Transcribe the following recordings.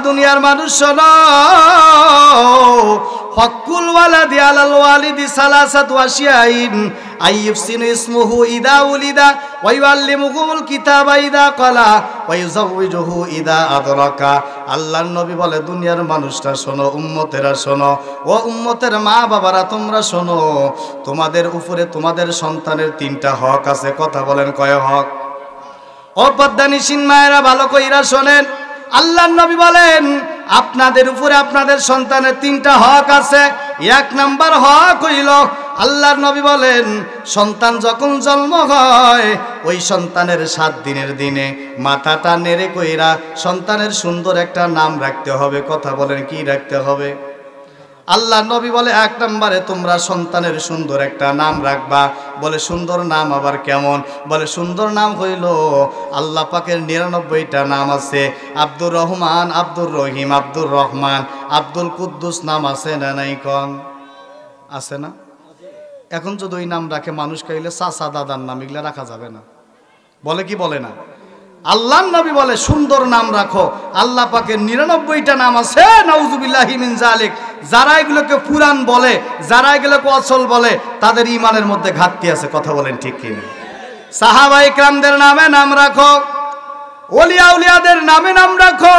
দুনিয়ার মানুষ শোনো, হকুল ওয়ালাদি আলাল ওয়ালিদি সালাসাতু আশিয়াইন আইয়ুহসিনু ইসমুহু ইদা উলিদা ওয়া ইউআল্লিমুহুল কিতাবা ইদা ক্বালা ওয়া ইউযাওয়িজুহু ইদা আদরাকা। আল্লাহর নবী বলে, দুনিয়ার মানুষরা শোনো, উম্মতেরা শোনো, ও উম্মতের মা বাবারা তোমরা শোনো, তোমাদের উপরে তোমাদের সন্তানের 3টা হক আছে। কথা বলেন, কয় হক? ও পদ্মানিসীন মায়েরা ভালো কইরা শোনেন, আল্লাহর নবী বলেন আপনাদের উপরে আপনাদের সন্তানের 3টা হক আছে। 1 নাম্বার হক হইল, আল্লাহর নবী বলেন সন্তান যখন জন্ম হয় ওই সন্তানের 7 দিনের দিনে মাথাটা নেড়ে কইরা সন্তানের সুন্দর একটা নাম রাখতে হবে। কথা বলেন, কি রাখতে হবে? আল্লাহ নবী বলে 1 নম্বরে তোমরা সন্তানের সুন্দর একটা নাম রাখবা। বলে সুন্দর নাম আবার কেমন? বলে সুন্দর নাম হইল আল্লাহ পাকের 99টা নাম আছে। আব্দুর রহমান, আব্দুর রহিম, আব্দুর রহমান, আব্দুল কুদ্দুস নাম আছে না নাই? কন আছে না? এখন যদি ওই নাম রাখে মানুষ কইলে চাচা দাদার নাম এগুলা রাখা যাবে না। বলে কি বলে না? আল্লাহর নবী বলে সুন্দর নাম রাখো। আল্লাহ পাকের 99টা নাম আছে। নাউজুবিল্লাহি মিন যালিক। যারা এগুলোকে পুরাণ বলে, যারা এগুলোকে অচল বলে, তাদের ঈমানের মধ্যে ঘাটতি আছে। কথা বলেন ঠিক কি না? সাহাবায়ে কেরামদের নামে নাম রাখো, ওলিয়া উলিয়াদের নামে নাম রাখো।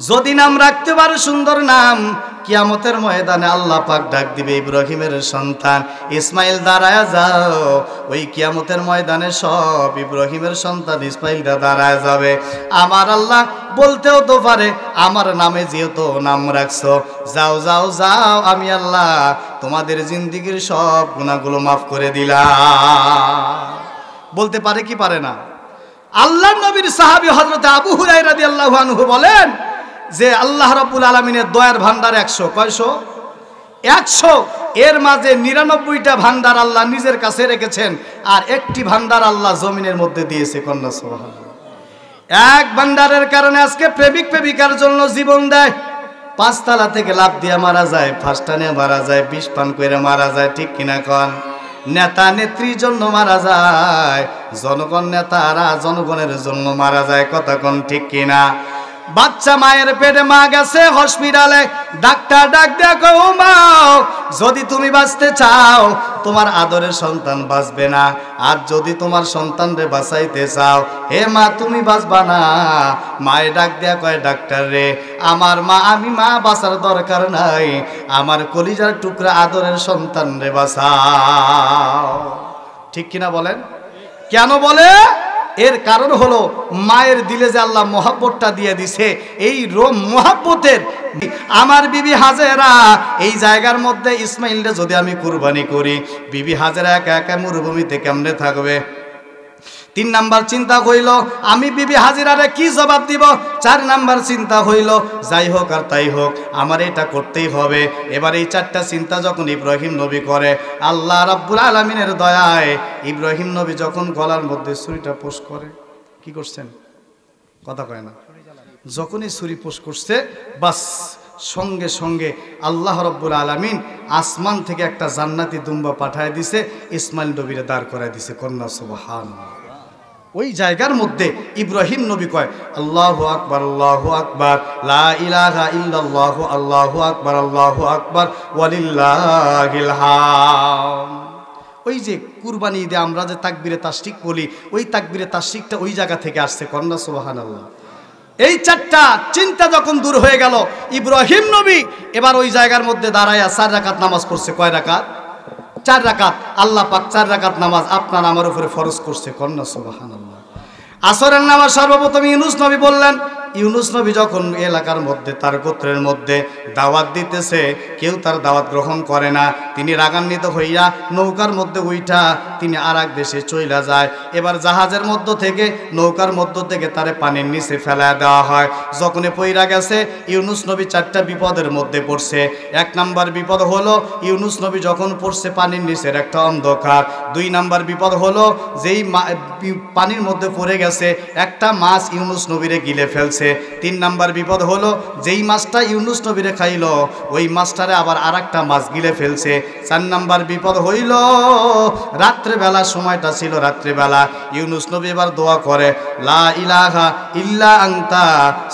যদি নাম রাখতে পারো সুন্দর নাম, কিয়ামতের ময়দানে আল্লাহ পাক ডাক দিবে, ইব্রাহিমের সন্তান ইসমাইল দাঁড়ায় যাও। ওই কিয়ামতের ময়দানে সব ইব্রাহিমের সন্তান ইসমাইলটা দাঁড়ায় যাবে। আমার আল্লাহ বলতেও তো পারে আমার নামে যেহেতু নাম রাখছো, যাও যাও যাও, আমি আল্লাহ তোমাদের জিন্দেগীর সব গুনাহগুলো মাফ করে দিলাম। বলতে পারে কি পারে না? আল্লাহর নবীর সাহাবী হযরত আবু হুরায়রা রাদিয়াল্লাহু আনহু বলেন যে আল্লাহ রাব্বুল আলামিনের দয়ার ভান্ডার 100। কয়শো? 100। এর মাঝে 99টা ভান্ডার আল্লাহ নিজের কাছে রেখেছেন, আর একটি ভান্ডার আল্লাহ জমিনের মধ্যে দিয়েছে। কন্যা সুবহানাল্লাহ। এক ভান্ডারের কারণে আজকে প্রেমিক প্রেমিকার জন্য জীবন দেয়, 5 তলা থেকে লাফ দিয়ে মারা যায়, ফাঁসটানে মারা যায়, বিষ পান করে মারা যায়। ঠিক কিনা কন? নেতা নেত্রীর জন্য মারা যায়, জনগণ নেতারা জনগণের জন্য মারা যায়। কথা কোন ঠিক কিনা? বাচ্চা মায়ের পেটে মা গেছে হসপিটালে, ডাক্তার ডাক দেখো, মা যদি তুমি বাঁচতে চাও তোমার আদরের সন্তান বাঁচবে না, আর যদি তোমার সন্তানরে বাঁচাইতে চাও হে মা তুমি বাঁচবা না। মায়ে ডাক দেয়া কয়, ডাক্তার রে আমার মা, আমি মা বাঁচার দরকার নাই, আমার কলিজার টুকরা আদরের সন্তান রে বাঁচাও। ঠিক কিনা বলেন? কেন বলে? এর কারণ হলো মায়ের দিলে যে আল্লাহ মহব্বতটা দিয়ে দিছে, এই রোম মহব্বতের আমার বিবি হাজেরা এই জায়গার মধ্যে ইসমাইলটা যদি আমি কুরবানি করি, বিবি হাজেরা একা একা মরুভূমিতে কেমনে থাকবে? 3 নাম্বার চিন্তা হইল আমি বিবি হাজিরারে কি জবাব দিব। 4 নাম্বার চিন্তা হইল যাই হোক আর তাই হোক আমার এটা করতেই হবে। এবার এই 4টা চিন্তা যখন ইব্রাহিম নবী করে, আল্লাহ রাব্বুল আলামিনের দয়ায় ইব্রাহিম নবী যখন গলার মধ্যে ছুরিটা পোষ করে, কি করছেন? কথা কয় না? যখনই ছুরি পোষ করছে, বাস সঙ্গে সঙ্গে আল্লাহ রাব্বুল আলামিন আসমান থেকে একটা জান্নাতি দুম্বা পাঠায় দিছে, ইসমাইল নবীরে দাঁড় করায় দিছে। কন্যা সুবহানাল্লাহ। ওই জায়গার মধ্যে ইব্রাহিম নবী কয়, আল্লাহু আকবার, আল্লাহু আকবার, লা ইলাহা ইল্লাল্লাহু, আল্লাহু আকবার, আল্লাহু আকবার, ওয়ালিল্লাহিল হামদ। ওই যে কুরবানি ঈদে আমরা যে তাকবীরে তাশরিক বলি, ওই তাকবীরে তাশরিকটা ওই জায়গা থেকে আসছে। কন্যা সুবহানাল্লাহ। এই 4টা চিন্তা যখন দূর হয়ে গেল, ইব্রাহিম নবী এবার ওই জায়গার মধ্যে দাঁড়ায়া 4 রাকাত নামাজ পড়ছে। কয় রাকাত? 4 রাকাত। আল্লাহ পাক 4 রাকাত নামাজ আপনার আমার উপরে ফরজ করছে। কন্যা সুবহানাল্লাহ। আসরের নামাজ সর্বপ্রথম ইউনুস নবী বললেন। ইউনুস নবী যখন এলাকার মধ্যে তার গোত্রের মধ্যে দাওয়াত দিতেছে, কেউ তার দাওয়াত গ্রহণ করে না, তিনি রাগান্বিত হইয়া নৌকার মধ্যে উইঠা তিনি আর এক দেশে চইলা যায়। এবার জাহাজের মধ্য থেকে, নৌকার মধ্য থেকে তারে পানির নিচে ফেলায় দেওয়া হয়। যখনই পইরা গেছে, ইউনুস নবী 4টা বিপদের মধ্যে পড়ছে। 1 নাম্বার বিপদ হলো ইউনুস নবী যখন পড়ছে পানির নিচের একটা অন্ধকার। 2 নাম্বার বিপদ হলো যেই পানির মধ্যে পড়ে গেছে একটা মাছ ইউনুস নবীরে গিলে ফেলছে। ফেলছে। 3 নাম্বার বিপদ হলো যেই মাছটা ইউনুস নবীরে খাইলো ওই মাছটারে আবার আরেকটা মাছ গিলে ফেলছে। 4 নাম্বার বিপদ হইল রাত্রেবেলা, সময়টা ছিল রাত্রেবেলা। ইউনুস নবী এবার দোয়া করে, লা ইলাহা ইল্লা আনতা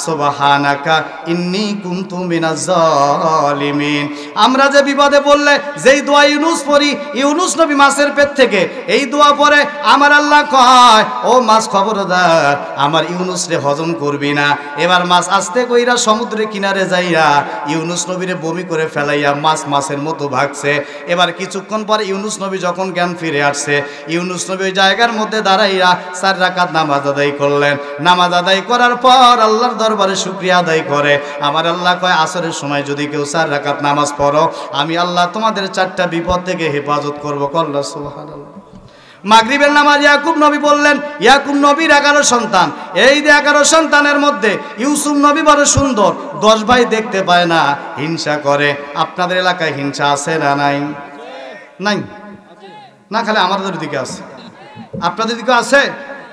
সুবহানাকা ইন্নী কুনতু মিনাজ জালিমিন। আমরা যে বিপদে পড়লে যেই দোয়া ইউনুস পড়ি, ইউনুস নবী মাছের পেট থেকে এই দোয়া পড়ে, আমার আল্লাহ কয়, ও মাছ খবরদার আমার ইউনুস রে হজম করবি না। এবার মাছ আস্তে কইরা সমুদ্রের কিনারে যাইয়া ইউনুস নবীরে বমি করে ফেলাইয়া মাছ মাছের মতো ভাগছে। এবার কিছুক্ষণ পরে ইউনুস নবী যখন জ্ঞান ফিরে আসছে, ইউনুস নবী ওই জায়গার মধ্যে দাঁড়াইয়া 4 রাকাত নামাজ আদায় করলেন। নামাজ আদায় করার পর আল্লাহর দরবারে শুকরিয়া আদায় করে, আমার আল্লাহ কয়, আসরের সময় যদি কেউ 4 রাকাত নামাজ পড়ো আমি আল্লাহ তোমাদের 4টা বিপদ থেকে হেফাজত করবো। কল্লা সুবহানাল্লাহ। মাগরিবের নামাজ ইয়াকুব নবী বললেন, ইয়াকুব নবীর 11 সন্তান। এই যে 11 সন্তানের মধ্যে ইউসুফ নবী বড় সুন্দর, 10 ভাই দেখতে পায় না, হিংসা করে। আপনাদের এলাকায় হিংসা আছে না নাই? নাই না, খালি আমাদের দিকে আছে। আপনাদের দিকে আছে?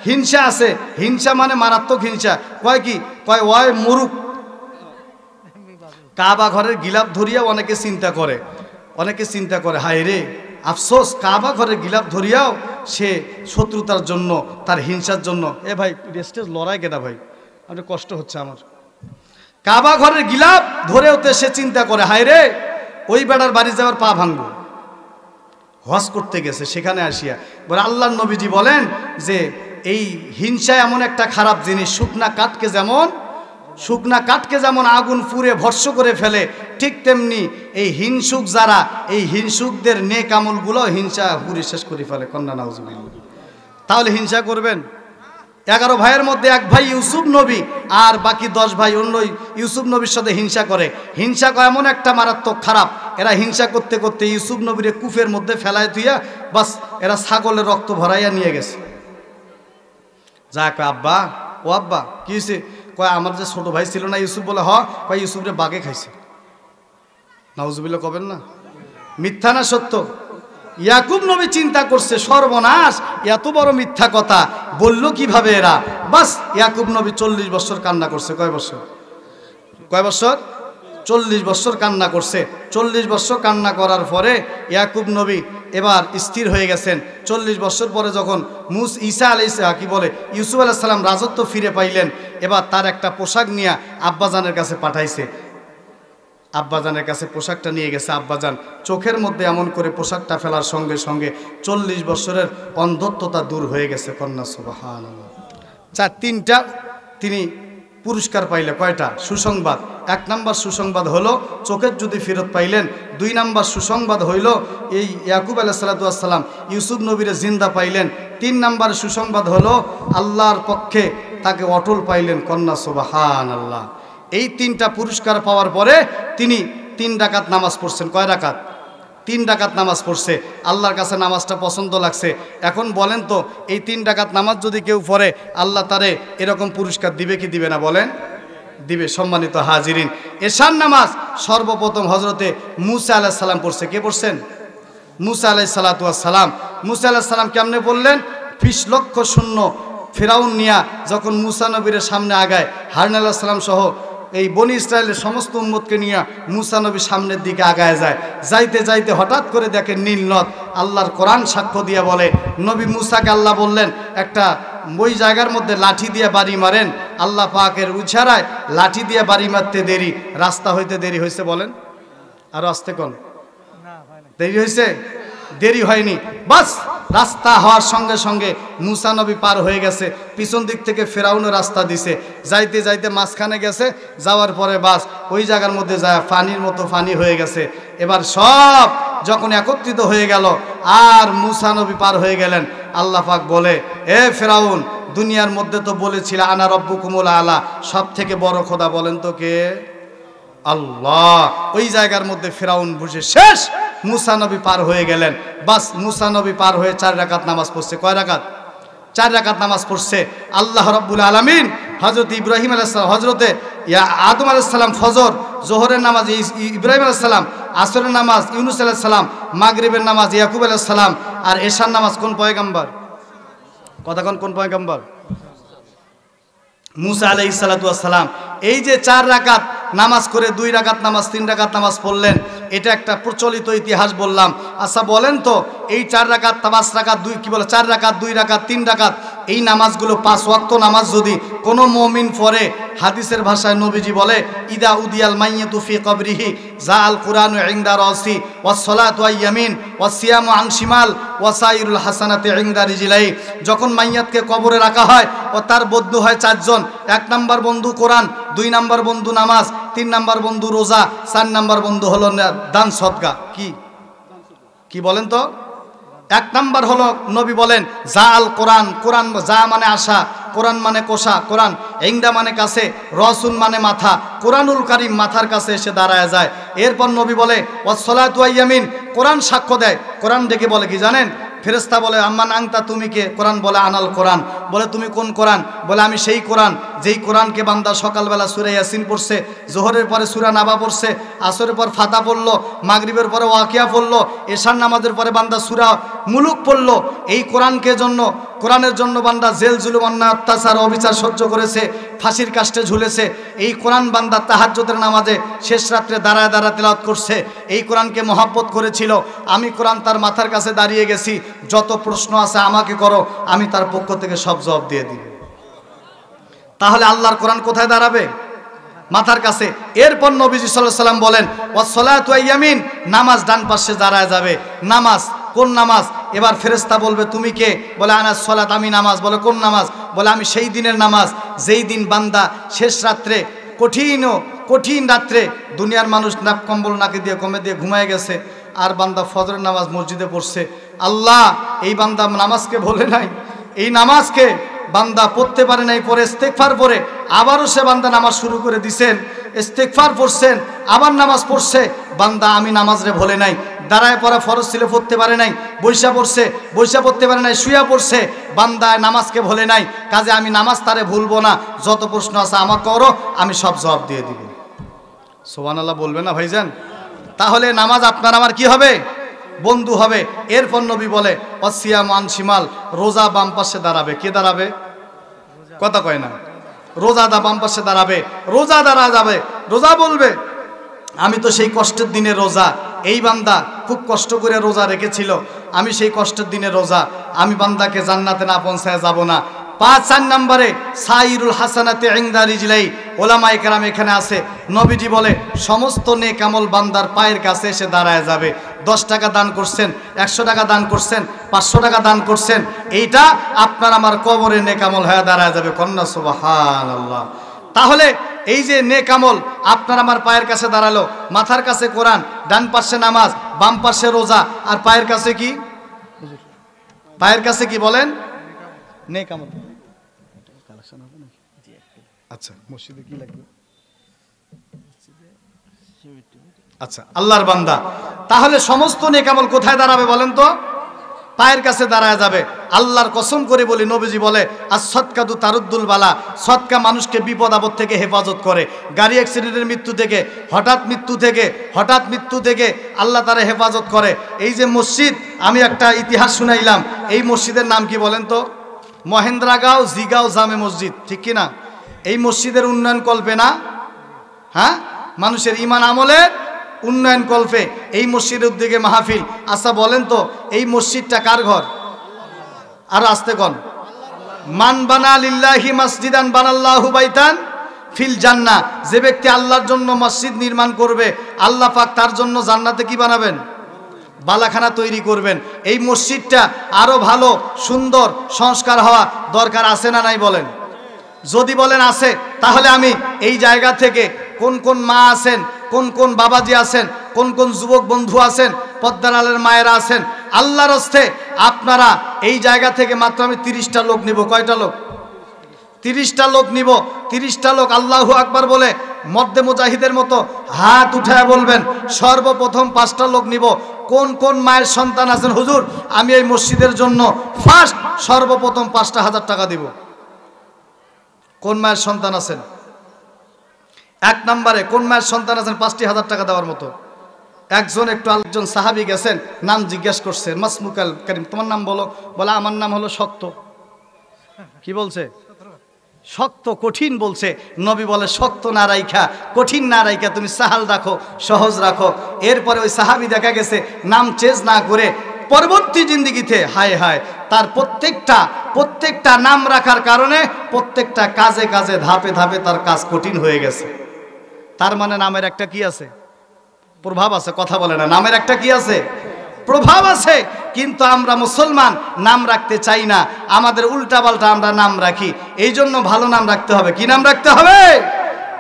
হিংসা আছে। হিংসা মানে মারাত্মক হিংসা। কয় কি? কয় ওই মুরুক কাবা ঘরের গিলাপ ধরিয়া অনেকে চিন্তা করে, অনেকে চিন্তা করে, হায় রে আফসোস, কাবা ঘরের গিলাপ ধরিয়াও সে শত্রুতার জন্য, তার হিংসার জন্য। এ ভাই রেস্টেজ লড়াই কেনা ভাই, আপনার কষ্ট হচ্ছে আমার। কাবা ঘরের গিলাপ ধরেওতে সে চিন্তা করে, হায় রে ওই বেড়ার বাড়ি যাওয়ার পা ভাঙবো। হজ করতে গেছে, সেখানে আসিয়া বলে আল্লাহর নবীজি বলেন যে এই হিংসা এমন একটা খারাপ জিনিস, শুকনা কাঠকে যেমন আগুন পুড়ে ভস্ম করে ফেলে, ঠিক তেমনি এই হিংসুক যারা, এই হিংসুকদের নেক আমলগুলো হিংসা পুড়ে শেষ করে ফেলে। কন্যা নাউজুবিল্লাহ। তাহলে হিংসা করবেন? 11 ভাইয়ের মধ্যে 1 ভাই ইউসুফ নবী, আর বাকি 10 ভাই অন্য ইউসুফ নবীর সাথে হিংসা করে। হিংসা এমন একটা মারাত্মক খারাপ, এরা হিংসা করতে করতে ইউসুফ নবীরে কূপের মধ্যে ফেলায় তুইয়া বাস এরা ছাগলের রক্ত ভরাইয়া নিয়ে গেছে। যা কয়, আব্বা ও আব্বা কি হয়েছে? কয় আমার যে ছোট ভাই ছিল না ইউসুফ, বলে হ, কয় ইউসুফরে বাঘে খাইছে। নাউজুবিল্লাহ কবেন না? মিথ্যা না সত্য? ইয়াকুব নবী চিন্তা করছে, সর্বনাশ, এত বড় মিথ্যা কথা বললো কিভাবে এরা। বাস ইয়াকুব নবী 40 বছর কান্না করছে। কয় বছর? 40 বছর কান্না করছে। 40 বছর কান্না করার পরে ইয়াকুব নবী এবার স্থির হয়ে গেছেন। 40 বছর পরে যখন ঈসা আলাইহিস কি বলে ইউসুফ আলাইহিস সালাম রাজত্ব ফিরে পাইলেন, এবার তার একটা পোশাক নিয়ে আব্বাজানের কাছে পাঠাইছে। আব্বাজানের কাছে পোশাকটা নিয়ে গেছে। আব্বাজান চোখের মধ্যে এমন করে পোশাকটা ফেলার সঙ্গে সঙ্গে 40 বছরের অন্ধত্বতা দূর হয়ে গেছে। কন্যা সুবহানাল্লাহ। 3টা তিনি পুরস্কার পাইলে। কয়টা? সুসংবাদ। 1 নাম্বার সুসংবাদ হলো চোখের যদি ফেরত পাইলেন। 2 নাম্বার সুসংবাদ হইল এই ইয়াকুব আলাইহিস সালাম ইউসুফ নবীরে জিন্দা পাইলেন। 3 নাম্বার সুসংবাদ হলো আল্লাহর পক্ষে তাকে অটল পাইলেন। কন্যা সুবহানাল্লাহ। এই 3টা পুরস্কার পাওয়ার পরে তিনি 3 রাকাত নামাজ পড়ছেন। কয় রাকাত? 3 রাকাত নামাজ পড়ছে। আল্লাহর কাছে নামাজটা পছন্দ লাগছে। এখন বলেন তো, এই 3 রাকাত নামাজ যদি কেউ পড়ে আল্লাহ তারে এরকম পুরস্কার দিবে কি দিবে না? বলেন, দিবে। সম্মানিত হাজিরিন, এশার নামাজ সর্বপ্রথম হজরতে মুসা আলাইহিস সালাম পড়ছে। কে পড়ছেন? মুসা আলাইহিস সালাম। মুসা আলাইহিস সালাম কেমনে বললেন? 20 লক্ষ সৈন্য ফেরাউন নিয়া যখন মুসা নবীর সামনে আগায়, হারুন আলাইহিস সালাম সহ এই বনি ইসরায়েলের সমস্ত উম্মতকে নিয়ে মুসা নবী সামনের দিকে আগায় যায়। যাইতে যাইতে হঠাৎ করে দেখেন নীল নদ। আল্লাহর কোরআন সাক্ষ্য দিয়ে বলে, নবী মুসাকে আল্লাহ বললেন একটা ওই জায়গার মধ্যে লাঠি দিয়ে বাড়ি মারেন। আল্লাহ পাকের ইশারায় লাঠি দিয়ে বাড়ি মারতে দেরি, রাস্তা হইতে দেরি হয়েছে। বলেন, আরো আসতে কোন দেরি হয়েছে? দেরি হয়নি। বাস রাস্তা হওয়ার সঙ্গে সঙ্গে মুসা নবী পার হয়ে গেছে। পিছন দিক থেকে ফেরাউনও রাস্তা দিছে। যাইতে যাইতে মাঝখানে গেছে। যাওয়ার পরে বাস ওই জায়গার মধ্যে যায় পানির মতো পানি হয়ে গেছে। এবার সব যখন একত্রিত হয়ে গেল আর মুসা নবী পার হয়ে গেলেন, আল্লাহ পাক বলে, এ ফেরাউন, দুনিয়ার মধ্যে তো বলেছিল আনা রব্বুকুমুল আলা, সব থেকে বড় খোদা বলেন তো কে? আল্লাহ। ওই জায়গার মধ্যে ফেরাউন বসে শেষ। মুসা নবী পার হয়ে গেলেন। বাস মুসা নবী পার হয়ে 4 রাকাত নামাজ পড়ছে। কয় রাকাত? 4 রাকাত নামাজ পড়ছে। আল্লাহ রাব্বুল আলামিন হযরত ইব্রাহিম আলাইহিস সালাম, হযরতে আদম আলাইহিস সালাম ফজর, জোহরের নামাজ ইব্রাহিম আলাইহিস সালাম, আসরের নামাজ ইউনুস আলাইহিস সালাম, মাগরিবের নামাজ ইয়াকুব আলাইহিস সালাম, আর এশার নামাজ কোন পয়গম্বর? কথা কোন পয়গম্বর? মুসা আলাইহিস সালাতু ওয়াস সালাম এই যে 4 রাকাত নামাজ করে 2 রাকাত নামাজ 3 রাকাত নামাজ পড়লেন, এটা একটা প্রচলিত ইতিহাস বললাম। আচ্ছা বলেন তো এই 4 রাকাত 5 রাকাত 2 কি বলে 4 রাকাত 2 রাকাত 3 রাকাত এই নামাজগুলো 5 ওয়াক্ত নামাজ যদি কোনো মুমিন পড়ে, হাদিসের ভাষায় নবীজি বলে ইদা উদিয়াল মাইয়াতু ফি কবরিহি জাআল কুরআনু ইনদা রাসি ওয়াস সালাতু আইয়ামিন ওয়াস সিয়ামু আন শিমাল ওয়াসাইরুল হাসানাতি ইনদা রিজলাই। যখন মাইয়াতকে কবরে রাখা হয় ও তার বন্ধু হয় 4 জন। 1 নাম্বার বন্ধু কোরআন, 2 নাম্বার বন্ধু নামাজ, 3 নাম্বার বন্ধু রোজা, 4 নাম্বার বন্ধু হলো দান সদকা। কি বলেন তো? 1 নাম্বার হলো নবী বলেন জাআল কোরআন, কোরআন যা মানে আশা, কোরআন মানে কোষা, কোরআন ইংদা মানে কাছে, রসুন মানে মাথা, কোরআনুল কারীম মাথার কাছে এসে দাঁড়ায় যায়। এরপর নবী বলে ওয়াস সালাতু আইয়ামিন, কোরআন সাক্ষ্য দেয়। কোরআন ডেকে বলে কি জানেন? ফেরেশতা বলে আম্মান আংতা, তুমি কে? কোরআন বলে আনাল কোরআন। বলে তুমি কোন কোরআন? বলে আমি সেই কোরআন যেই কোরআনকে বান্দা সকালবেলা সূরা ইয়াসিন পড়ছে, জোহরের পরে সূরা নাবা পড়ছে, আসরের পর ফাতা পড়লো, মাগরিবের পরে ওয়াকিয়া পড়লো, এশার নামাজের পরে বান্দা সূরা মুলুক পড়লো। এই কোরআনের জন্য বান্দা জেল জুলুম অন্যায় অত্যাচার অবিচার সহ্য করেছে, ফাঁসির কাষ্টে ঝুলেছে। এই কোরআন বান্দা তাহাজ্জুদের নামাজে শেষ রাত্রে দাঁড়ায় দাঁড়ায় তেলাওয়াত করছে। এই কোরআনকে মহব্বত করেছিল। আমি কোরআন তার মাথার কাছে দাঁড়িয়ে গেছি, যত প্রশ্ন আছে আমাকে করো, আমি তার পক্ষ থেকে সব জবাব দিয়ে দিব। তাহলে আল্লাহর কোরআন কোথায় দাঁড়াবে? মাথার কাছে। এরপর নবীজি সাল্লাল্লাহু আলাইহি ওয়াসাল্লাম বলেন ওয়াস সালাতু আইয়ামিন, নামাজ ডান পাশে দাঁড়ায় যাবে। নামাজ কোন নামাজ? এবার ফেরেশতা বলবে তুমি কে? বলে আনাস সালাত, আমি নামাজ। বলে কোন নামাজ? বলে আমি সেই দিনের নামাজ যেই দিন বান্দা শেষ রাত্রে কঠিন রাত্রে দুনিয়ার মানুষ নাক কম্বল নাকে দিয়ে কমে দিয়ে ঘুমায় গেছে, আর বান্দা ফজরের নামাজ মসজিদে পড়ছে। আল্লাহ এই বান্দা নামাজকে ভোলে নাই, এই নামাজকে বান্দা পড়তে পারে নাই, পরে ইস্তেগফার পড়ে আবারও সে বান্দা নামাজ শুরু করে দিছেন, ইস্তেগফার পড়ছেন, আবার নামাজ পড়ছে। বান্দা আমি নামাজরে ভোলে নাই, দাঁড়ায় পড়া ফরজ ছিল পড়তে পারে নাই, বৈশা পড়তে পারে নাই, শুয়া পড়ছে। বান্দা নামাজকে ভোলে নাই, কাজে আমি নামাজ তারে ভুলবো না। যত প্রশ্ন আছে আমাকে করো, আমি সব জবাব দিয়ে দিব। সুবহানাল্লাহ বলবেন না ভাইজান? তাহলে নামাজ আপনার আমার কি হবে? বন্ধু হবে। এরপর নবী বলে অসিয়াম আন শিমাল, রোজা বাম পাশে দাঁড়াবে। কে দাঁড়াবে? কথা কয় না। রোজাদা বাম পাশে দাঁড়াবে, রোজা দাঁড়া যাবে। রোজা বলবে আমি তো সেই কষ্টের দিনে রোজা, এই বান্দা খুব কষ্ট করে রোজা রেখেছিল, আমি সেই কষ্টের দিনে রোজা, আমি বান্দাকে জান্নাতে না পৌঁছায় যাব না। 5 নম্বরে সাইরুল হাসানাতে ইনদা রিজলাই, ওলামায়ে কেরাম এখানে আছে। নবীজি বলে সমস্ত নেক আমল বান্দার পায়ের কাছে এসে দাঁড়ায় যাবে। 10 টাকা দান করছেন, 100 টাকা দান করছেন, 500 টাকা দান করছেন, এইটা আপনার আমার কবরে নেক আমল হয়ে দাঁড়ায় যাবে। কন্যা সুবহানাল্লাহ। তাহলে এই যে নেক আমল আপনার আমার পায়ের কাছে দাঁড়ালো, মাথার কাছে কোরআন, ডান পাশে নামাজ, বাম পাশে রোজা, আর পায়ের কাছে কি? পায়ের কাছে কি বলেন? নেক আমল। আচ্ছা মসজিদে কি লাগবে? আচ্ছা আল্লাহর বান্দা, তাহলে সমস্ত নেক আমল কোথায় দাঁড়াবে বলেন তো? পায়ের কাছে দাঁড়ায় যাবে। আল্লাহর কসম করে বলি, নবীজি বলে as-সাদকাতু তারুদ্দুল বালা, সদকা মানুষকে বিপদ আপদ থেকে হেফাজত করে। গাড়ি অ্যাক্সিডেন্টের মৃত্যু থেকে, হঠাৎ মৃত্যু থেকে আল্লাহ তারা হেফাজত করে। এই যে মসজিদ, আমি একটা ইতিহাস শুনাইলাম, এই মসজিদের নাম কি বলেন তো? মহেন্দ্রাগাঁও জিগাঁও জামে মসজিদ, ঠিক কি না? এই মসজিদের উন্নয়ন কল্পে না, হ্যাঁ, মানুষের ঈমান আমলের উন্নয়ন কল্পে এই মসজিদের উদ্যোগে মাহফিল। আচ্ছা বলেন তো এই মসজিদটা কার ঘর? আর আস্তে কন। মান বানা লিল্লাহি মাসজিদান বানাল্লাহু বাইতান ফিল জান্নাহ, যে ব্যক্তি আল্লাহর জন্য মসজিদ নির্মাণ করবে, আল্লাহ পাক তার জন্য জান্নাতে কি বানাবেন? বালাখানা তৈরি করবেন। এই মসজিদটা আরো ভালো সুন্দর সংস্কার হওয়া দরকার আছে না নাই বলেন? যদি বলেন আছে, তাহলে আমি এই জায়গা থেকে কোন কোন মা আছেন, কোন কোন বাবাজি আছেন, কোন কোন যুবক বন্ধু আছেন, পদ্মার আলের মায়েরা আছেন, আল্লাহর হস্তে আপনারা এই জায়গা থেকে মাত্র আমি 30টা লোক নিব। কয়টা লোক? 30টা লোক নিব। 30টা লোক আল্লাহু আকবার বলে মধ্যে মুজাহিদের মতো হাত উঠায় বলবেন সর্বপ্রথম 5টা লোক নিব। কোন কোন মায়ের সন্তান আছেন? হুজুর আমি এই মসজিদের জন্য ফার্স্ট সর্বপ্রথম 5,000 টাকা দিব। কোন মায়ের সন্তান আছেন? 1 নম্বরে কোন মায়ের সন্তান আছেন 5,000 টাকা দেওয়ার মতো? একজন সাহাবী গেছেন, নাম জিজ্ঞেস করছেন, মাসমুকাল করিম, তোমার নাম বলো। বলে আমার নাম হলো সত্য। কি বলছে? শক্ত কঠিন বলছে, নবী বলে শক্ত না রাইখা কঠিন না রাইখা তুমি সাহাল রাখো, সহজ রাখো। এরপরে ওই সাহাবী দেখা গেছে নাম চেঞ্জ না করে পরবর্তী জিন্দিগিতে হায় হায় তার প্রত্যেকটা নাম রাখার কারণে প্রত্যেকটা কাজে কাজে ধাপে ধাপে তার কাজ কঠিন হয়ে গেছে। তার মানে নামের একটা কি আছে? প্রভাব আছে। কথা বলে না, নামের একটা কি আছে? প্রভাব আছে। কিন্তু আমরা মুসলমান নাম রাখতে চাই না, আমাদের উল্টাপাল্টা আমরা নাম রাখি। এই জন্য ভালো নাম রাখতে হবে। কি নাম রাখতে হবে?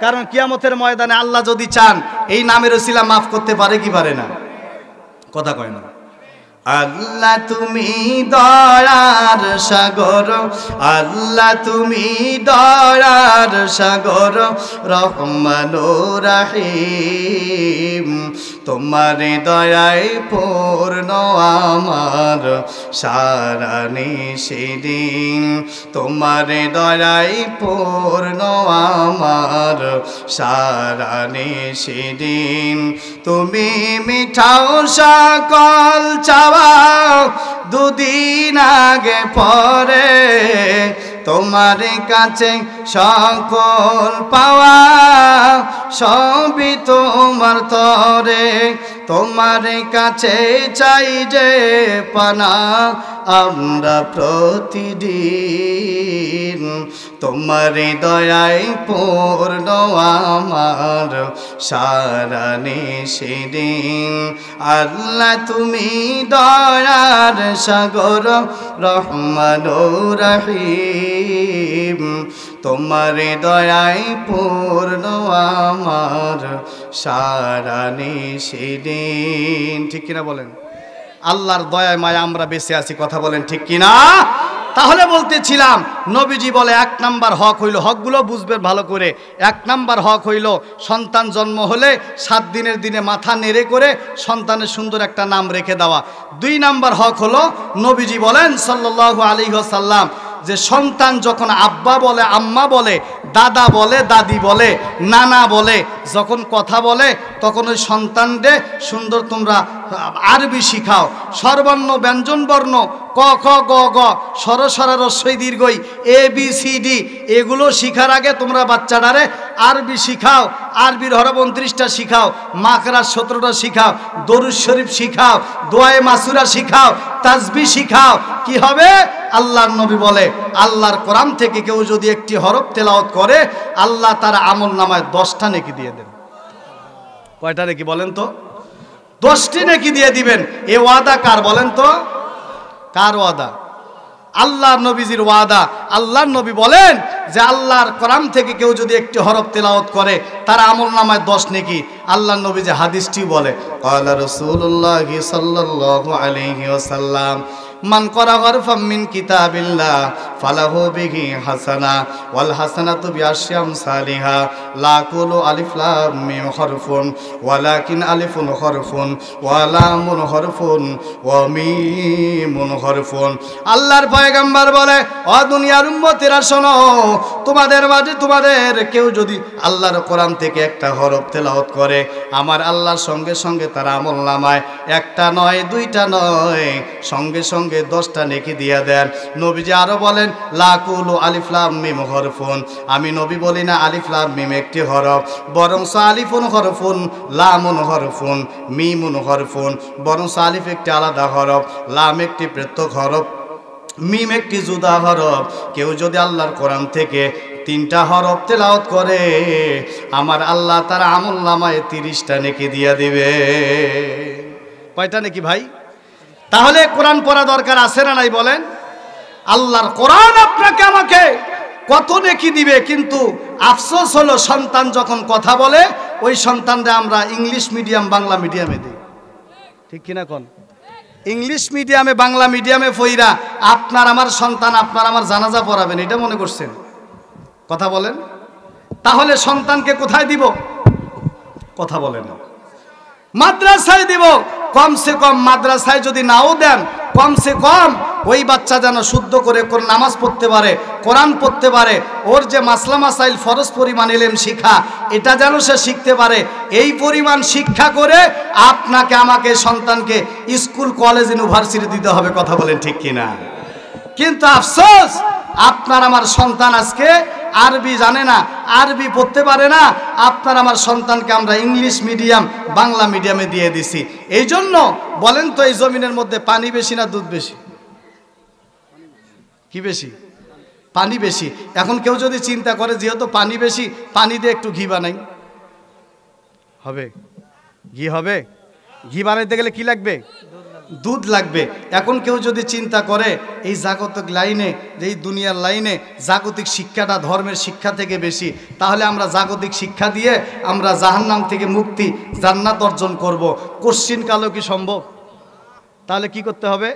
কারণ কিয়ামতের ময়দানে আল্লাহ যদি চান এই নামের ওসিলা মাফ করতে পারে কি পারে না? কথা কয় না। আল্লাহ তুমি দয়ার সাগর, আল্লাহ তুমি দয়ার সাগর, রহমানুর রহিম। তোমার দয়ায় পূর্ণ আমার সারা নিশিদিন, তোমার দয়ায় পূর্ণ আমার সারা নিশিদিন। তুমি মিঠাও সকল চাওয়া দুদিন আগে পরে, তোমার কাছে সকল পাওয়া সবই তোমার তরে। তোমার কাছে চাই যে পানা আমরা প্রতিদিন, তোমার দয়ায় পূর্ণ আমার সারা নিশিদিন। আল্লাহ তুমি দয়ার সাগর, রহমানুর রহিম। তোমার দয়ায় পূর্ণ আমার সারা নিশিদিন। ঠিক কিনা বলেন? আল্লাহর দয়ায় মায়া আমরা বেঁচে আছি। কথা বলেন ঠিক কিনা? তাহলে বলতেছিলাম নবীজি বলে 1 নাম্বার হক হইল, হকগুলো বুঝবেন ভালো করে। 1 নাম্বার হক হইল সন্তান জন্ম হলে 7 দিনের দিনে মাথা নেড়ে করে সন্তানের সুন্দর একটা নাম রেখে দেওয়া। 2 নাম্বার হক হলো নবীজি বলেন সাল্লাল্লাহু আলাইহি ওয়াসাল্লাম যে সন্তান যখন আব্বা বলে, আম্মা বলে, দাদা বলে, দাদি বলে, নানা বলে, যখন কথা বলে তখন ওই সন্তানদের সুন্দর তোমরা আরবি শিখাও। স্বরবর্ণ ব্যঞ্জন বর্ণ ক খ গ ঘ স্বর স্বরা রস্বই দীর্ঘই ABCD এগুলো শিখার আগে তোমরা বাচ্চাটারে আরবি শিখাও। আরবির হরফ 29টা শিখাও, মাকরাজ 17টা শিখাও, দরুদ শরীফ শিখাও, দোয়ায়ে মাসুরা শিখাও, তাসবিহ শিখাও। কি হবে? আল্লাহর নবী বলে আল্লাহর কোরআন থেকে কেউ যদি একটি হরফ তেলাওয়াত করে আল্লাহ তার আমল নামায় 10টা নেকি দিয়ে দেন। কয়টা নেকি বলেন তো? 10টি নেকি দিয়ে দিবেন। এ ওয়াদা কার বলেন তো? কার ওয়াদা? আল্লাহর নবীজির ওয়াদা। আল্লাহর নবী বলেন যে আল্লাহর কোরআন থেকে কেউ যদি একটি হরফ তেলাওয়াত করে তার আমল নামায় 10 নেকি। আল্লাহর নবী যে হাদিসটি বলে, ক্বালা রাসূলুল্লাহ সাল্লাল্লাহু আলাইহি ওয়াসাল্লাম মান করা হরফাম মিন কিতাবিল্লাহ ফালাহু বিহি হাসানা ওয়াল হাসানাতু বিআশরি আমসালিহা লা কুলু আলিফ লাম মিম হরফুন ওয়ালাকিন আলিফুন হরফুন ওয়া লামুন হরফুন ওয়া মিমুন হরফুন। আল্লাহর পয়গম্বর বলে, ও দুনিয়ার উম্মতেরা শোনো, তোমাদের মাঝে তোমাদের কেউ যদি আল্লাহর কোরআন থেকে একটা হরফ তেলাওয়াত করে আমার আল্লাহর সঙ্গে সঙ্গে তার আমল নামায় 1টা নয় 2টা নয় সঙ্গে সঙ্গে 10টা নেকি দিয়ে দেন। নবীজি আরো বলেন লা কুলু আলিফ লাম মিম হরফুন, আমি নবী বলি না আলিফ লাম মিম একটি হরফ, বরং আলিফুন হরফুন, লামুন হরফুন, মিমুন হরফুন। বরং আলিফ একটি আলাদা হরফ, লাম একটি পৃথক হরফ, মিম একটি জুদা হরফ। কেউ যদি আল্লাহর কোরআন থেকে 3টা হরফ তেলাওয়াত করে আমার আল্লাহ তার আমল নামায় 30টা নেকি দিয়ে দিবে। কয়টা নেকি ভাই? তাহলে কোরআন পড়া দরকার আছে না নাই বলেন? আল্লাহর কোরআন আপনাকে আমাকে কত নেকি দিবে। কিন্তু আফসোস হলো সন্তান যখন কথা বলে ওই সন্তানরা আমরা ইংলিশ মিডিয়াম বাংলা মিডিয়ামে দিই। ঠিক কিনা কোন? ইংলিশ মিডিয়ামে বাংলা মিডিয়ামে পড়া আপনার আমার সন্তান আপনার আমার জানাজা পড়াবেন এটা মনে করছেন? কথা বলেন। তাহলে সন্তানকে কোথায় দিব? কথা বলেন। মাদ্রাসায় দিব। কমসে কম মাদ্রাসায় যদি নাও দেন কমসে কম ওই বাচ্চা যেন শুদ্ধ করে নামাজ পড়তে পারে, কোরআন পড়তে পারে, ওর যে মাসলা মাসাইল ফরজ পরিমাণ ইলম শিক্ষা এটা যেন সে শিখতে পারে। এই পরিমাণ শিক্ষা করে আপনাকে আমাকে সন্তানকে স্কুল কলেজ ইউনিভার্সিটি দিতে হবে। কথা বলেন ঠিক কিনা? কিন্তু আফসোস আপনার আমার সন্তান আজকে আরবি জানে না, আরবি পড়তে পারে না, আপনার আমার সন্তানকে আমরা ইংলিশ মিডিয়াম বাংলা মিডিয়ামে দিয়ে দিছি। এই জন্য বলেন তো, এই জমিনের মধ্যে পানি বেশি না দুধ বেশি? কি বেশি? পানি বেশি। এখন কেউ যদি চিন্তা করে যেহেতু পানি বেশি, পানি দিয়ে একটু ঘি বানাই, হবে? ঘি হবে? ঘি বানাইতে গেলে কি লাগবে? দুধ লাগবে। এখন কেউ যদি চিন্তা করে এই জাগতিক লাইনে, যে এই দুনিয়ার লাইনে জাগতিক শিক্ষাটা ধর্মের শিক্ষা থেকে বেশি, তাহলে আমরা জাগতিক শিক্ষা দিয়ে আমরা জাহান্নাম থেকে মুক্তি, জান্নাত অর্জন করব, কোশ্চিন কালেও কি সম্ভব? তাহলে কি করতে হবে?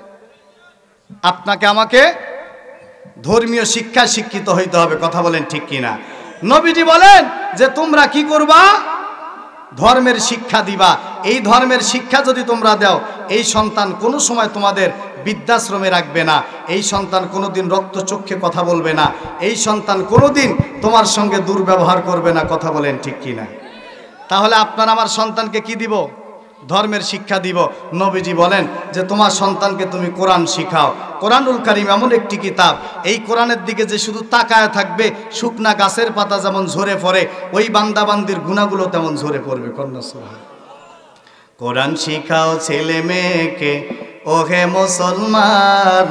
আপনাকে আমাকে ধর্মীয় শিক্ষায় শিক্ষিত হইতে হবে। কথা বলেন ঠিক কিনা? নবীজি বলেন যে তোমরা কি করবা? ধর্মের শিক্ষা দিবা। এই ধর্মের শিক্ষা যদি তোমরা দাও, এই সন্তান কোনো সময় তোমাদের বৃদ্ধাশ্রমে রাখবে না, এই সন্তান কোনোদিন রক্তচক্ষে কথা বলবে না, এই সন্তান কোনোদিন তোমার সঙ্গে দুর্ব্যবহার করবে না। কথা বলেন ঠিক কিনা? তাহলে আপনার আমার সন্তানকে কি দিব? ধর্মের শিক্ষা দিব। নবীজি বলেন যে তোমার সন্তানকে তুমি কোরআন শিখাও। কোরআনুল কারীম এমন একটি কিতাব, এই কোরআনের দিকে যে শুধু তাকায় থাকবে, শুকনা গাছের পাতা যেমন ঝরে পড়ে, ওই বান্দাবান্দির গুনাহগুলো তেমন ঝরে পড়বে। কন্যা সুবহান। কোরআন শিখাও ছেলে মেয়েকে, ওহে মুসলমান,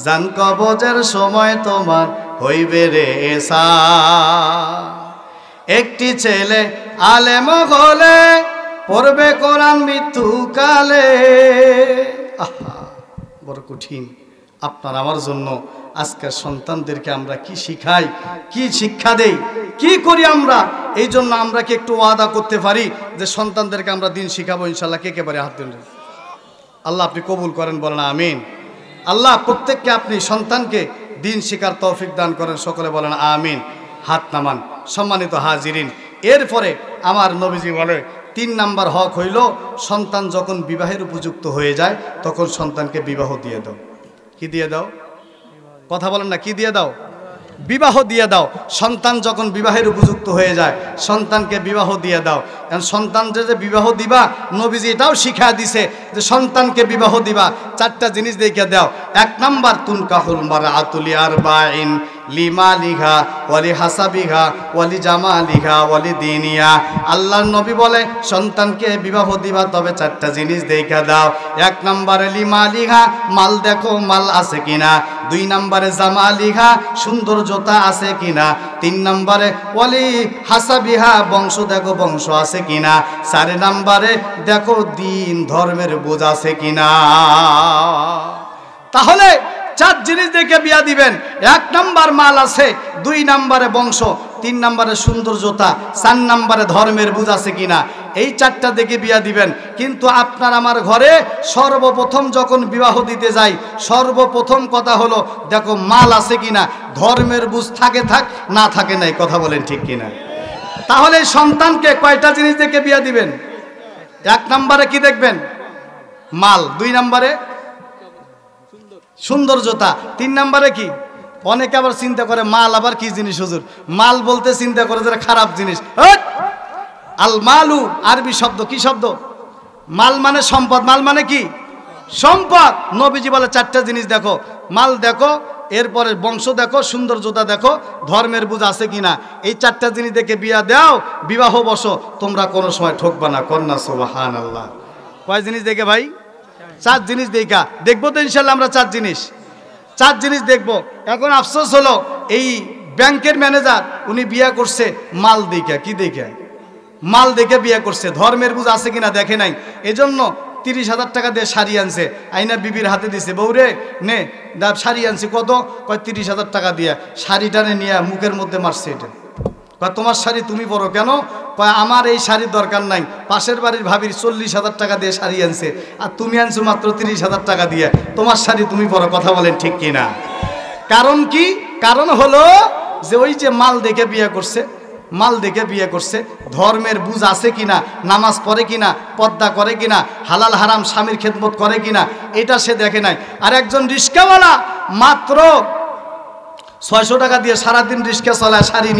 জান কবজের সময় তোমার হইবে রে এসা। একটি ছেলে আলেম হলে পড়বে কোরআন মৃত্যুকালে। আহা, বড় কঠিন। আপনার আমার জন্য আজকের সন্তানদেরকে আমরা কি শিখাই, কি শিক্ষা দেই, কি করি আমরা? এই জন্য আমরা কি একটু ওয়াদা করতে পারি যে সন্তানদেরকে আমরা দিন শিখাবো? ইনশাল্লাহ কে কে পারে হাত তুলে? আল্লাহ আপনি কবুল করেন, বলেন আমিন। আল্লাহ প্রত্যেককে আপনি সন্তানকে দিন শিখার তৌফিক দান করেন, সকলে বলেন আমিন। হাত নামান। সম্মানিত হাজিরিন, এরপরে আমার নবীজি বলে 3 নাম্বার হক হইল, সন্তান যখন বিবাহের উপযুক্ত হয়ে যায় তখন সন্তানকে বিবাহ দিয়ে দাও। কি দিয়ে দাও? কথা বলেন না, কি দিয়ে দাও? বিবাহ দিয়ে দাও। সন্তান যখন বিবাহের উপযুক্ত হয়ে যায় সন্তানকে বিবাহ দিয়ে দাও। কারণ সন্তান যে বিবাহ দিবা, নবীজি এটাও শিখা দিছে যে সন্তানকে বিবাহ দিবা 4টা জিনিস দেখে দাও। 1 নাম্বার, তুনকাহুল মারআতু লিআরবাইন, লিমালিহা ওয়ালি হাসাবিহা ওয়ালি জামালিহা ওয়ালি দিনিয়া। আল্লাহর নবী বলে সন্তানকে বিবাহ দিবা তবে 4টা জিনিস দেখে দাও। 1 নম্বরে লিমালিহা, মাল দেখো মাল আছে কিনা। 2 নম্বরে জামালিহা, সৌন্দর্যতা আছে কিনা। 3 নম্বরে ওয়ালি হাসাবিহা, বংশ দেখো বংশ আছে কিনা। 4 নম্বরে দেখো দিন ধর্মের বোঝ আছে কিনা। তাহলে 4 জিনিস দেখে বিয়া দিবেন। 1 নাম্বার মাল আছে, 2 নম্বরে বংশ, 3 নম্বরে সৌন্দর্যতা, 4 নম্বরে ধর্মের বুঝ আছে কিনা। এই 4টা দেখে বিয়া দিবেন। কিন্তু আপনার আমার ঘরে সর্বপ্রথম যখন বিবাহ দিতে যাই, সর্বপ্রথম কথা হলো দেখো মাল আছে কিনা, ধর্মের বুঝ থাকে থাক, না থাকে নাই। কথা বলেন ঠিক কিনা? তাহলে সন্তানকে কয়টা জিনিস দেখে বিয়া দিবেন? 1 নম্বরে কি দেখবেন? মাল। 2 নম্বরে সৌন্দর্যতা। 3 নম্বরে কি? অনেকে আবার চিন্তা করে মাল আবার কি জিনিস হুজুর? মাল বলতে চিন্তা করে যারা খারাপ জিনিস। আল মালু আরবি শব্দ, কি শব্দ? মাল মানে সম্পদ। মাল মানে কি? সম্পদ। নবীজি বলে 4টা জিনিস দেখো, মাল দেখো, এরপরে বংশ দেখো, সৌন্দর্যতা দেখো, ধর্মের বুঝ আছে কিনা। এই 4টা জিনিস দেখে বিয়া দাও, বিবাহ বসো, তোমরা কোনো সময় ঠকবা না। কন্যা সুবহানাল্লাহ। কয় জিনিস দেখে ভাই? 4 জিনিস দেখা দেখবো তো ইনশাল্লাহ আমরা। 4 জিনিস দেখবো। এখন আফসোস হলো এই ব্যাংকের ম্যানেজার উনি বিয়া করছে মাল দেখে। কি দেখে? মাল দেখে বিয়া করছে, ধর্মের বুঝ আছে কিনা দেখে নাই। এজন্য 30,000 টাকা দিয়ে শাড়ি আনছে, আইনা বিবির হাতে দিছে, বউরে নে শাড়ি আনছি। কত? কয় 30,000 টাকা দিয়া। শাড়িটানে নিয়ে মুখের মধ্যে মারছে। এটা কয় তোমার শাড়ি তুমি পরো কেন? কয় আমার এই শাড়ির দরকার নাই, পাশের বাড়ির ভাবির 40,000 টাকা দিয়ে শাড়ি আনছে, আর তুমি আনছো মাত্র 30,000 টাকা দিয়ে, তোমার শাড়ি তুমি পরো। কথা বলেন ঠিক কিনা? কারণ কি? কারণ হলো যে ওই যে মাল দেখে বিয়ে করছে, মাল দেখে বিয়ে করছে, ধর্মের বুঝ আছে কিনা, নামাজ পড়ে কিনা, পর্দা করে কিনা, হালাল হারাম স্বামীর খেদমত করে কিনা, এটা সে দেখে নাই। আর একজন রিস্কাওয়ালা মাত্র 600 টাকা দিয়ে সারাদিন রিক্সা চলায় শাড়ি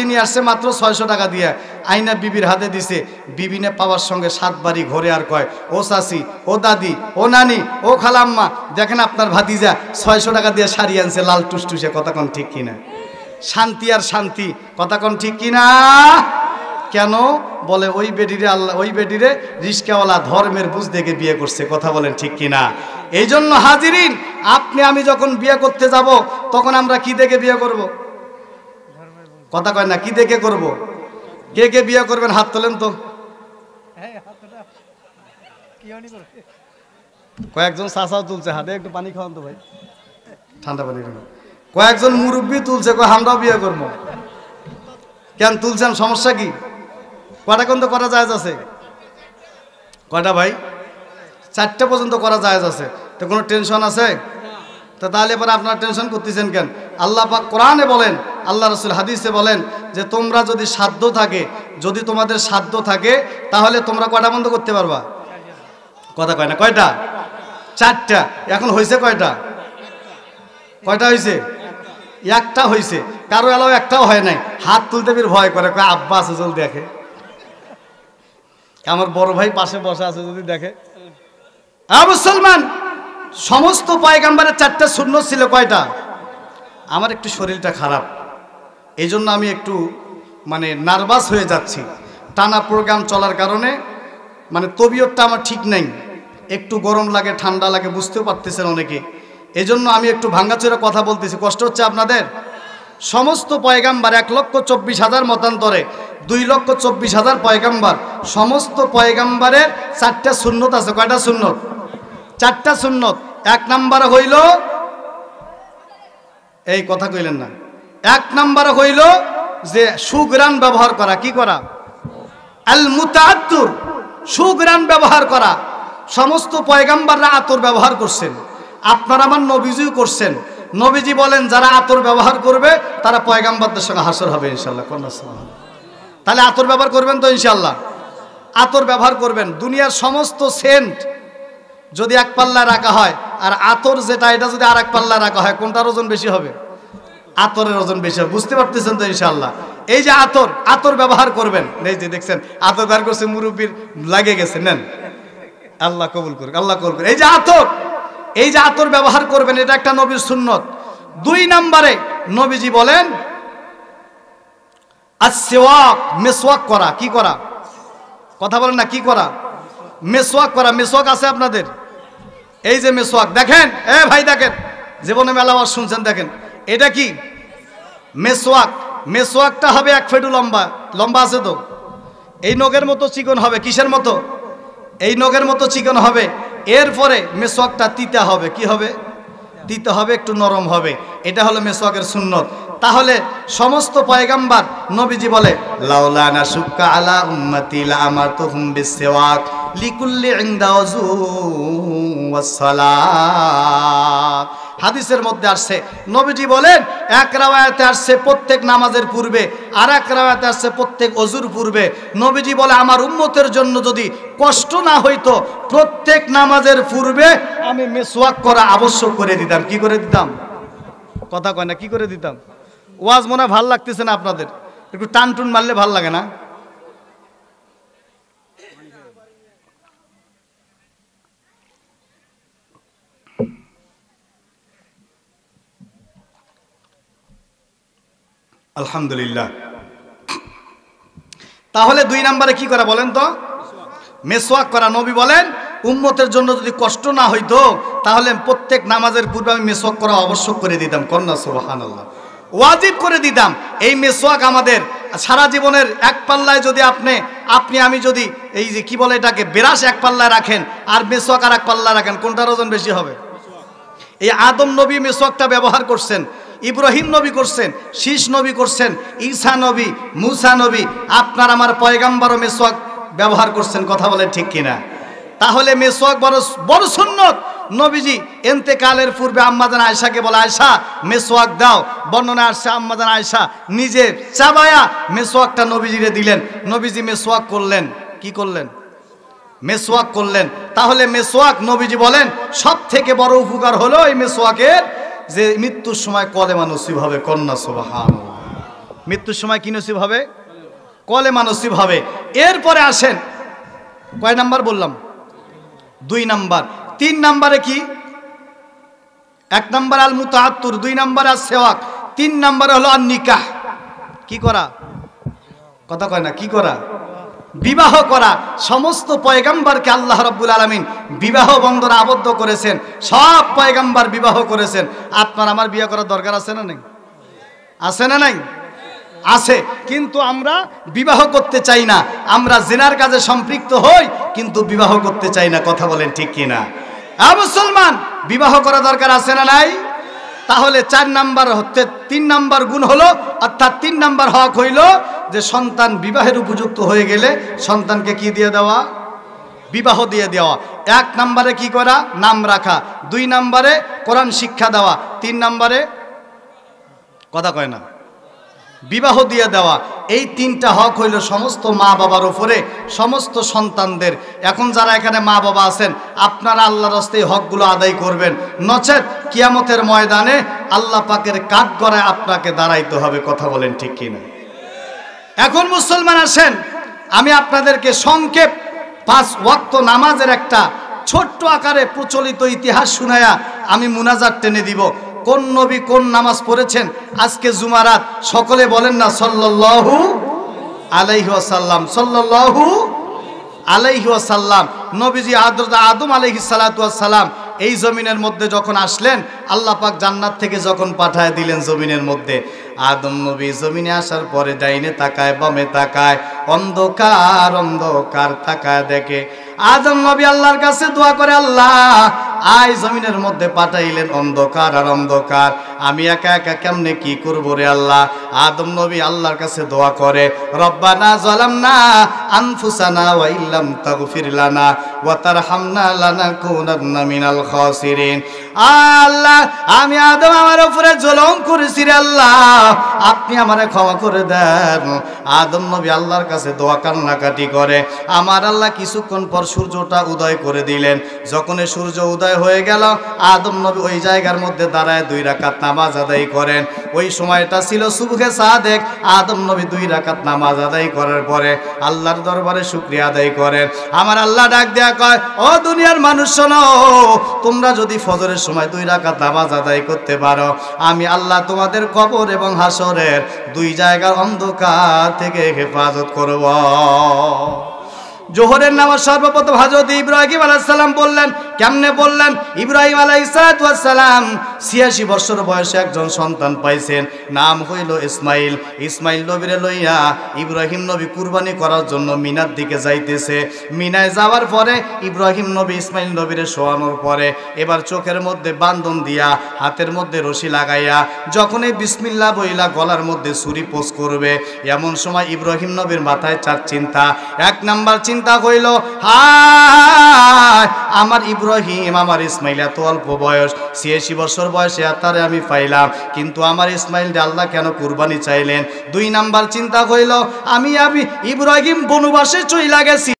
নিয়ে আসছে মাত্র 600 টাকা দিয়ে, আইনা বিবির হাতে দিছে। বিবিনে পাওয়ার সঙ্গে 7 বাড়ি ঘরে আর কয়, ও চাচি, ও দাদি, ও নানি, ও খালাম্মা, দেখেন আপনার ভাতিজা 600 টাকা দিয়ে শাড়ি আনছে লাল টুসটুসে। কথা কোন ঠিক কিনা? শান্তি আর শান্তি, কথা কোন ঠিক কিনা? কেন বলে ওই বেটিরে আল্লাহ, ওই বেটিরে রিস্কাওয়ালা ধর্মের বুঝ দেখে বিয়ে করছে, কথা বলেন ঠিক কিনা? এই জন্য হাজিরিন, আপনি আমি যখন বিয়ে করতে যাব তখন আমরা কি দেখে বিয়ে করব? কথা কয় না, কি দেখে করব? কে কে বিয়ে করবেন হাত তোলেন তো। কয়েকজন চাচাও তুলছে হাতে, একটু পানি খাওয়ান তো ভাই, ঠান্ডা পানি। কয়েকজন মুরব্বী তুলছে, কয় আমরাও বিয়ে করবো। কেন তুলছেন, সমস্যা কি? কয়টা পর্যন্ত করা জায়েজ আছে? কয়টা ভাই? 4টা পর্যন্ত করা জায়েজ আছে। তো কোনো টেনশন আছে? তো তাহলে পরে আপনারা টেনশন করতেছেন কেন? আল্লাহ পাক কোরআনে বলেন, আল্লাহ রাসূল হাদিসে বলেন যে তোমরা যদি সাধ্য থাকে, যদি তোমাদের সাধ্য থাকে তাহলে তোমরা কয়টা বন্ধ করতে পারবা? কথা কয় না, কয়টা? 4টা। এখন হয়েছে কয়টা? কয়টা হয়েছে? একটা হয়েছে। কারো এলাও একটাও হয় নাই। হাত তুলতে বের ভয় করে, কয় আব্বা আছে জল দেখে, আমার বড় ভাই পাশে বসে আছে যদি দেখে। মুসলমান, সমস্ত পয়গাম্বরের 4টা সুন্নাত ছিল। কয়টা? আমার একটু শরীরটা খারাপ, এই জন্য আমি একটু নার্ভাস হয়ে যাচ্ছি। টানা প্রোগ্রাম চলার কারণে তবিয়তটা আমার ঠিক নেই, একটু গরম লাগে, ঠান্ডা লাগে, বুঝতেও পারতেছেন অনেকে। এই জন্য আমি একটু ভাঙ্গাচোরা কথা বলতেছি, কষ্ট হচ্ছে আপনাদের? সমস্ত পয়গাম্বার 1,24,000 মতান্তরে 2,24,000 পয়গাম্বার, সমস্ত পয়গাম্বারের 4টা সুন্নত আছে। কয়টা সুন্নত? 4টা সুন্নত। 1 নাম্বার হইল, এই কথা কইলেন না, 1 নাম্বার হইল যে সুগ্রাণ ব্যবহার করা। কি করা? আল মুতাআত্তুর, সুগ্রাণ ব্যবহার করা। সমস্ত পয়গাম্বাররা আতর ব্যবহার করছেন, আপনারা আমার নবীজিও করছেন। নবীজি বলেন যারা আতর ব্যবহার করবে তারা পয়গাম্বরদের সঙ্গে হাসর হবে ইনশাআল্লাহ। তাহলে আতর ব্যবহার করবেন তো ইনশাআল্লাহ? আতর ব্যবহার করবেন। দুনিয়ার সমস্ত সেন্ট যদি 1 পাল্লায় রাখা হয় আর আতর যেটা, এটা যদি আর 1 পাল্লায় রাখা হয়, কোনটার ওজন বেশি হবে? আতরের ওজন বেশি হবে। বুঝতে পারতেছেন তো ইনশাআল্লাহ? এই যে আতর, আতর ব্যবহার করবেন। এই যে দেখছেন আতর ব্যবহার করছে, মুরব্বির লাগে গেছে, নেন, আল্লাহ কবুল করুক, আল্লাহ কবুল করুক। এই যে আতর, এই যে আতর ব্যবহার করবেন, এটা একটা নবীর সুন্নত। 2 নম্বরে নবীজি বলেন আসওয়াক, মেসওয়াক করা। কি করা? কথা বলেন না, কি করা? মেসওয়াক করা। মেসওয়াক আছে আপনাদের? এই যে মেসওয়াক দেখেন, এ ভাই দেখেন, জীবনে মেলাবার শুনছেন, দেখেন এটা কি? মেসওয়াক। মেসওয়াকটা হবে 1 ফিট লম্বা, লম্বা আছে তো? এই নখের মতো চিকন হবে। কিসের মতো? এই নখের মতো চিকন হবে। এরপরে মেসওয়াকটা তিতা হবে। কি হবে? তিতা হবে, একটু নরম হবে। এটা হলো মেসওয়াকের সুন্নত। তাহলে সমস্ত পয়গাম্বার নবীজি বলে লাউলা নাশুক্কা আলা উম্মতি লা আমারতুহুম বিসওয়াক লিকুল্লি ইনদা ওযু ওয়াস সালাত। হাদিসের মধ্যে আসছে, নবীজি বলেন, 1 রাওয়ায়াতে আসছে প্রত্যেক নামাজের পূর্বে, আর 1 রাওয়ায়াতে আসছে প্রত্যেক ওযুর পূর্বে। নবীজি বলে আমার উম্মতের জন্য যদি কষ্ট না হইতো প্রত্যেক নামাজের পূর্বে আমি মেসওয়াক করা আবশ্যক করে দিতাম। কি করে দিতাম? কথা কয় না, কি করে দিতাম? ওয়াজ মনে হয় ভাল লাগতেছে না আপনাদের? একটু টান টুন মারলে ভাল লাগে না? আলহামদুলিল্লাহ। তাহলে 2 নম্বরে কি করা বলেন তো? মেসওয়াক করা। নবী বলেন উম্মতের জন্য যদি কষ্ট না হইতো তাহলে প্রত্যেক নামাজের পূর্বে আমি মেসওয়াক করা আবশ্যক করে দিতাম। কন্যা সুবহানাল্লাহ, ওয়াজিব করে দিতাম। এই মেসওয়াক আমাদের সারা জীবনের 1 পাল্লায় যদি আপনি আমি যদি এই যে কি বলে এটাকে ব্রাশ 1 পাল্লায় রাখেন আর মেসওয়াক আর 1 পাল্লায় রাখেন, কোনটার ওজন বেশি হবে? এই আদম নবী মেসওয়াকটা ব্যবহার করছেন, ইব্রাহিম নবী করছেন, শীষ নবী করছেন, ঈসা নবী, মুসা নবী, আপনার আমার পয়গাম্বরও মেসওয়াক ব্যবহার করছেন। কথা বলেন ঠিক কিনা? তাহলে মেসওয়াক বড় সুন্নত। নবীজি ইন্তেকালের পূর্বে আম্মাজান আয়েশাকে বলে, আয়েশা মেসওয়াক দাও। বর্ণনা আসছে আম্মাজান আয়েশা নিজে চাবায়া মেসওয়াকটা নবীজিরে দিলেন। নবীজি মেসওয়াক করলেন। কি করলেন? মেসওয়াক করলেন। তাহলে মেসওয়াক নবীজি বলেন সব থেকে বড় উপকার হলো এই মেসওয়াকের যে মৃত্যুর সময় কলেমা নসিব হবে। কন্যা সুবহানাল্লাহ, মৃত্যুর সময় কি নসিব হবে? কলেমা নসিব হবে। এরপরে আসেন, কয় নাম্বার বললাম? 2 নাম্বার। 3 নাম্বারে কি? 1 নাম্বার আল মুতাআত্তুর, 2 নাম্বার আস সেওয়াক, 3 নম্বরে হলো নিকাহ। কি করা? কথা কয় না, কি করা? বিবাহ করা। সমস্ত পয়গাম্বরকে আল্লাহ রাব্বুল আলামিন বিবাহ বন্ধনে আবদ্ধ করেছেন। সব পয়গাম্বর বিবাহ করেছেন। আপনার আমার বিয়ে করার দরকার আছে না নাই? আছে না নাই? আছে। কিন্তু আমরা বিবাহ করতে চাই না। আমরা জিনার কাজে সম্পৃক্ত হই, কিন্তু বিবাহ করতে চাই না। কথা বলেন ঠিক কিনা? মুসলমান, বিবাহ করা দরকার আছে না নাই? তাহলে 4 নাম্বার হচ্ছে 3 নাম্বার গুণ হলো, অর্থাৎ 3 নাম্বার হক হইল যে সন্তান বিবাহের উপযুক্ত হয়ে গেলে সন্তানকে কি দিয়ে দেওয়া? বিবাহ দিয়ে দেওয়া। 1 নাম্বারে কি করা? নাম রাখা। 2 নাম্বারে কোরআন শিক্ষা দেওয়া। 3 নাম্বারে কথা কয় না, বিবাহ দিয়ে দেওয়া। এই 3টা হক হইল সমস্ত মা বাবার উপরে, সমস্ত সন্তানদের। এখন যারা এখানে মা বাবা আছেন, আপনারা আল্লাহর রাস্তায় এই হকগুলো আদায় করবেন, নচেত কিয়ামতের ময়দানে আল্লাহ পাকের কাঠগড়ায় আপনাকে দাঁড়াইতে হবে। কথা বলেন ঠিক কিনা? এখন মুসলমান আসেন, আমি আপনাদেরকে সংক্ষেপ 5 ওয়াক্ত নামাজের একটা ছোট্ট আকারে প্রচলিত ইতিহাস শুনায়া আমি মুনাজাত টেনে দিব। কোন নবী কোন নামাজ পড়েছেন আজকে জুমারাত? সকলে বলেন না সাল্লাল্লাহু আলাইহি ওয়াসাল্লাম, সাল্লাল্লাহু আলাইহি ওয়াসাল্লাম। নবীজি হযরত আদম আলাইহিস সালাতু ওয়াস সালাম এই জমিনের মধ্যে যখন আসলেন, আল্লাহ পাক জান্নাত থেকে যখন পাঠায় দিলেন জমিনের মধ্যে, আদম নবী জমিনে আসার পরে ডাইনে তাকায়, বামে তাকায়, অন্ধকার অন্ধকার তাকায় দেখে। আদম নবী আল্লাহর কাছে দোয়া করে, আল্লাহ আই জমিনের মধ্যে পাঠাইলেন অন্ধকার আর অন্ধকার, আমি একা একা কেমনে কি করব রে আল্লাহ। আদম নবী আল্লাহর কাছে দোয়া করে, রব্বানা যালামনা আনফুসানা ওয়া ইল্লাম তাগফির লানা ওয়া তারহামনা লানাকুনান্না মিনাল খাসিরিন। আল্লাহ, আমি আদম আমার উপরে জুলুম করেছি রে আল্লাহ, আপনি আমারে ক্ষমা করে দেন। আদম নবী আল্লাহর কাছে দোয়া কান্নাকাটি করে। আমার আল্লাহ কিছুক্ষণ পর সূর্যটা উদয় করে দিলেন। যখন সূর্য উদয় হয়ে গেল, আদম নবী ওই জায়গার মধ্যে দাঁড়ায় 2 রাকাত নামাজ আদায় করেন। ওই সময়টা ছিল সুবহে সাদেক। আদম নবী 2 রাকাত নামাজ আদায় করার পরে আল্লাহর দরবারে শুকরিয়া আদায় করেন। আমার আল্লাহ ডাক দেয়া কয়, ও দুনিয়ার মানুষ শোনো, তোমরা যদি ফজরের সময় 2 রাকাত নামাজ আদায় করতে পারো, আমি আল্লাহ তোমাদের কবর এবং হাসরের 2 জায়গার অন্ধকার থেকে হেফাজত করব। জোহরের নামাজ সর্বপ্রথম হযরত ইব্রাহিম আলাইহিস সালাম বললেন। কেমনে বললেন? ইব্রাহিম আলাইহিস সালাম 86 বছর বয়সে একজন সন্তান পাইছেন, নাম হইল ইসমাইল। ইসমাইল নবীরে লইয়া ইব্রাহিম নবী কুরবানি করার জন্য মিনার দিকে যাইতেছে। মিনায় যাওয়ার পরে ইব্রাহিম নবী ইসমাইল নবীরে শোয়ানোর পরে এবার চোখের মধ্যে বান্ধন দিয়া, হাতের মধ্যে রশি লাগাইয়া যখনই বিসমিল্লাহ বইলা গলার মধ্যে ছুরি পোষ করবে, এমন সময় ইব্রাহিম নবীর মাথায় 4 চিন্তা। 1 নাম্বার চিন্তা হইল, হায় আমার ইব্রাহিম, আমার ইসমাইল এত অল্প বয়স, 86 বছর বয়সে তারে আমি পাইলাম, কিন্তু আমার ইসমাইল আল্লাহ কেন কুরবানি চাইলেন? 2 নাম্বার চিন্তা হইল, আমি ইব্রাহিম বনবাসে চইলা গেছি,